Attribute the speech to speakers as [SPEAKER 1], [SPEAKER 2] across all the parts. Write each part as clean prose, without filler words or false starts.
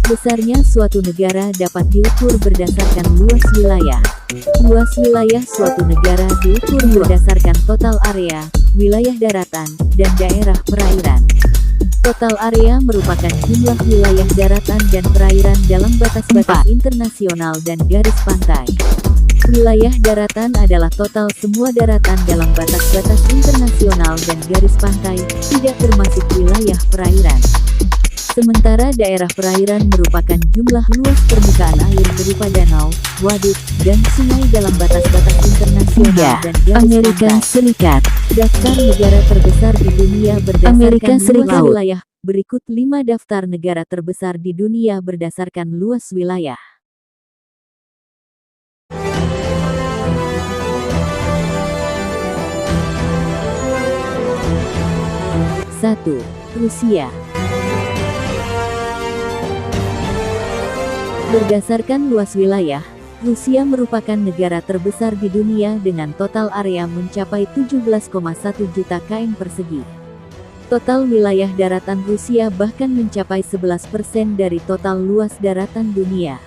[SPEAKER 1] Besarnya suatu negara dapat diukur berdasarkan luas wilayah. Luas wilayah suatu negara diukur berdasarkan total area, wilayah daratan, dan daerah perairan. Total area merupakan jumlah wilayah daratan dan perairan dalam batas-batas internasional dan garis pantai. Wilayah daratan adalah total semua daratan dalam batas-batas internasional dan garis pantai, tidak termasuk wilayah perairan. Sementara daerah perairan merupakan jumlah luas permukaan air berupa danau, waduk, dan sungai dalam batas-batas internasional dan garis
[SPEAKER 2] Amerika
[SPEAKER 1] pantai.
[SPEAKER 2] Serikat.
[SPEAKER 1] Daftar negara terbesar di dunia berdasarkan
[SPEAKER 2] Amerika Serikat.
[SPEAKER 1] luas wilayah. Berikut 5 daftar negara terbesar di dunia berdasarkan luas wilayah. 1. Rusia. Berdasarkan luas wilayah, Rusia merupakan negara terbesar di dunia dengan total area mencapai 17,1 juta km persegi. Total wilayah daratan Rusia bahkan mencapai 11% dari total luas daratan dunia.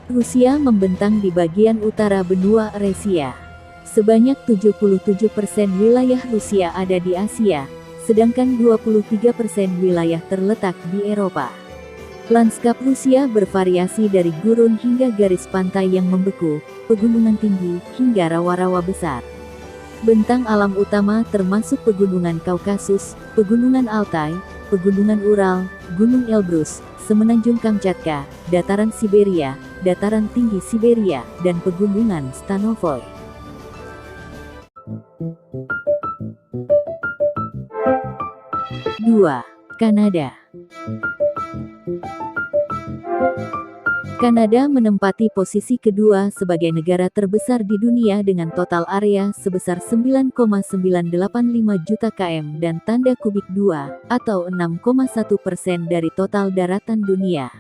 [SPEAKER 1] Rusia membentang di bagian utara benua Eurasia. Sebanyak 77% wilayah Rusia ada di Asia, sedangkan 23% wilayah terletak di Eropa. Lanskap Rusia bervariasi dari gurun hingga garis pantai yang membeku, pegunungan tinggi, hingga rawa-rawa besar. Bentang alam utama termasuk pegunungan Kaukasus, pegunungan Altai, pegunungan Ural, gunung Elbrus, semenanjung Kamchatka, dataran Siberia, dataran tinggi Siberia, dan pegunungan Stanovoy. 2. Kanada. Kanada menempati posisi kedua sebagai negara terbesar di dunia dengan total area sebesar 9,985 juta km dan tanda kubik 2, atau 6,1% dari total daratan dunia.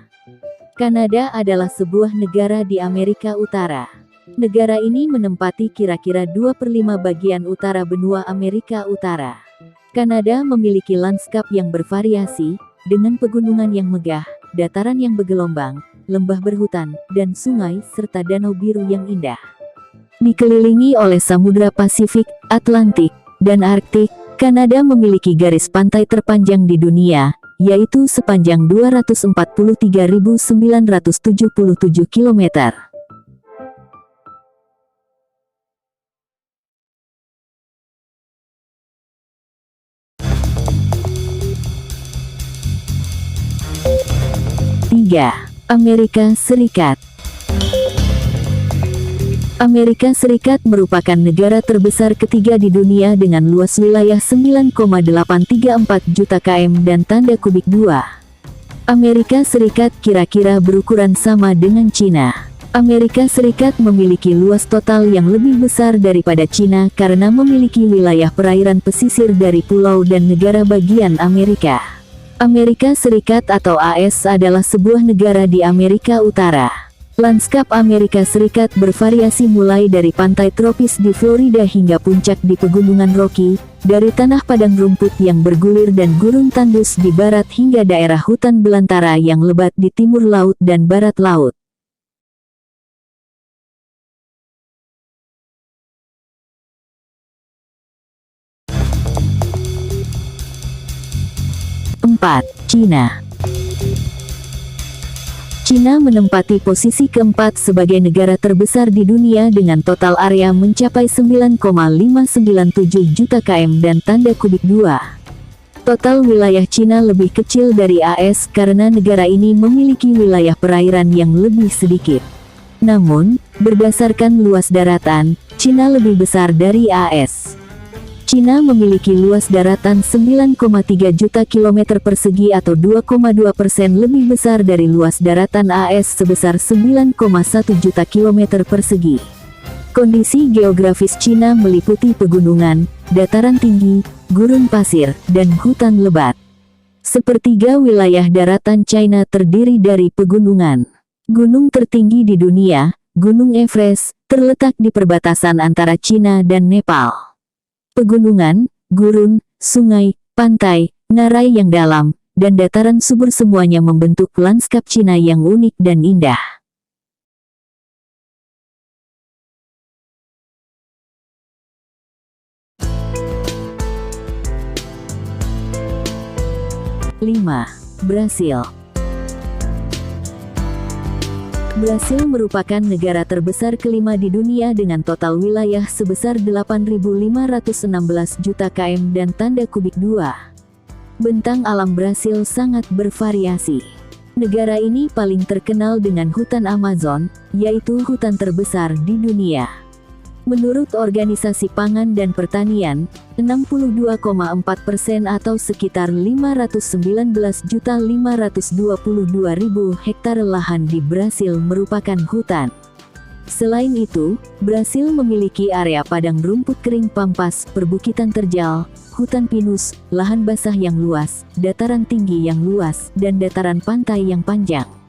[SPEAKER 1] Kanada adalah sebuah negara di Amerika Utara. Negara ini menempati kira-kira 2/5 bagian utara benua Amerika Utara. Kanada memiliki lanskap yang bervariasi, dengan pegunungan yang megah, dataran yang bergelombang, lembah berhutan, dan sungai serta danau biru yang indah. Dikelilingi oleh Samudra Pasifik, Atlantik, dan Arktik, Kanada memiliki garis pantai terpanjang di dunia, yaitu sepanjang 243.977 km. 3. Amerika Serikat. Amerika Serikat merupakan negara terbesar ketiga di dunia dengan luas wilayah 9,834 juta km dan tanda kubik 2. Amerika Serikat kira-kira berukuran sama dengan Cina. Amerika Serikat memiliki luas total yang lebih besar daripada Cina karena memiliki wilayah perairan pesisir dari pulau dan negara bagian Amerika. Amerika Serikat atau AS adalah sebuah negara di Amerika Utara. Lanskap Amerika Serikat bervariasi mulai dari pantai tropis di Florida hingga puncak di pegunungan Rocky, dari tanah padang rumput yang bergulir dan gurun tandus di barat hingga daerah hutan belantara yang lebat di timur laut dan barat laut. 4. Cina. Cina menempati posisi keempat sebagai negara terbesar di dunia dengan total area mencapai 9,597 juta km dan tanda kubik 2. Total wilayah Cina lebih kecil dari AS karena negara ini memiliki wilayah perairan yang lebih sedikit. Namun, berdasarkan luas daratan, Cina lebih besar dari AS. Cina memiliki luas daratan 9,3 juta kilometer persegi atau 2,2% lebih besar dari luas daratan AS sebesar 9,1 juta kilometer persegi. Kondisi geografis Cina meliputi pegunungan, dataran tinggi, gurun pasir, dan hutan lebat. Sepertiga wilayah daratan China terdiri dari pegunungan. Gunung tertinggi di dunia, Gunung Everest, terletak di perbatasan antara Cina dan Nepal. Pegunungan, gurun, sungai, pantai, ngarai yang dalam, dan dataran subur semuanya membentuk lanskap Cina yang unik dan indah. Lima. Brasil. Brasil merupakan negara terbesar kelima di dunia dengan total wilayah sebesar 8.516 juta km dan tanda kubik 2. Bentang alam Brasil sangat bervariasi. Negara ini paling terkenal dengan hutan Amazon, yaitu hutan terbesar di dunia. Menurut Organisasi Pangan dan Pertanian, 62,4% atau sekitar 519.522.000 hektar lahan di Brasil merupakan hutan. Selain itu, Brasil memiliki area padang rumput kering pampas, perbukitan terjal, hutan pinus, lahan basah yang luas, dataran tinggi yang luas, dan dataran pantai yang panjang.